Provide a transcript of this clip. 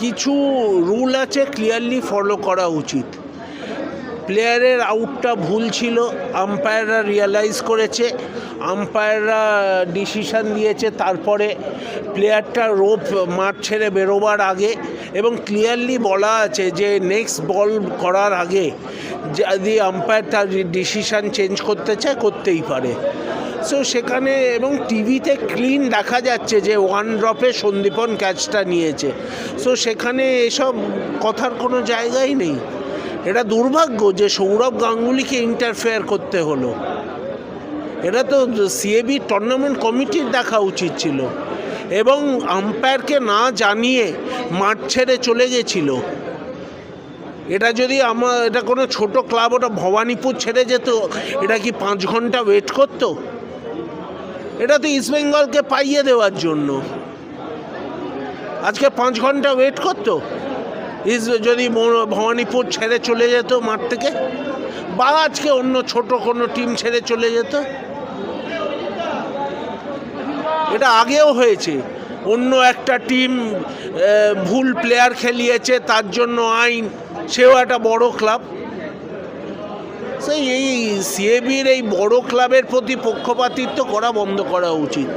কিছু রুল আছে, clearly follow করা উচিত। প্লেয়ারের আউটটা ভুল ছিল, আম্পায়াররা রিয়ালাইজ করেছে, আম্পায়াররা ডিসিশান দিয়েছে। তারপরে প্লেয়ারটা রোপ মাঠ ছেড়ে বেরোবার আগে এবং ক্লিয়ারলি বলা আছে যে নেক্সট বল করার আগে যদি আম্পায়ার তার ডিসিশান চেঞ্জ করতে চায় করতেই পারে। সো সেখানে এবং টিভিতে ক্লিন দেখা যাচ্ছে যে ওয়ান ড্রপে সন্দীপন ক্যাচটা নিয়েছে। সো সেখানে এসব কথার কোনো জায়গাই নেই। এটা দুর্ভাগ্য যে সৌরভ গাঙ্গুলিকে ইন্টারফেয়ার করতে হলো। এটা তো সিএবি টুর্নামেন্ট কমিটির দেখা উচিত ছিল এবং আম্পায়ারকে না জানিয়ে মাঠ ছেড়ে চলে গেছিল। এটা যদি এটা কোনো ছোট ক্লাব, ওটা ভবানীপুর ছেড়ে যেত, এটা কি 5 ঘন্টা ওয়েট করতো? এটা তো ইস্টবেঙ্গলকে পাইয়ে দেওয়ার জন্য। আজকে 5 ঘন্টা ওয়েট করতো যদি ভবানীপুর ছেড়ে চলে যেত মাঠ থেকে, বা আজকে অন্য ছোট কোনো টিম ছেড়ে চলে যেত। এটা আগেও হয়েছে, অন্য একটা টিম ভুল প্লেয়ার খেলিয়েছে, তার জন্য আইন, সেও একটা বড় ক্লাব। সেই এই সিএবির এই বড় ক্লাবের প্রতি পক্ষপাতিত্ব করা বন্ধ করা উচিত।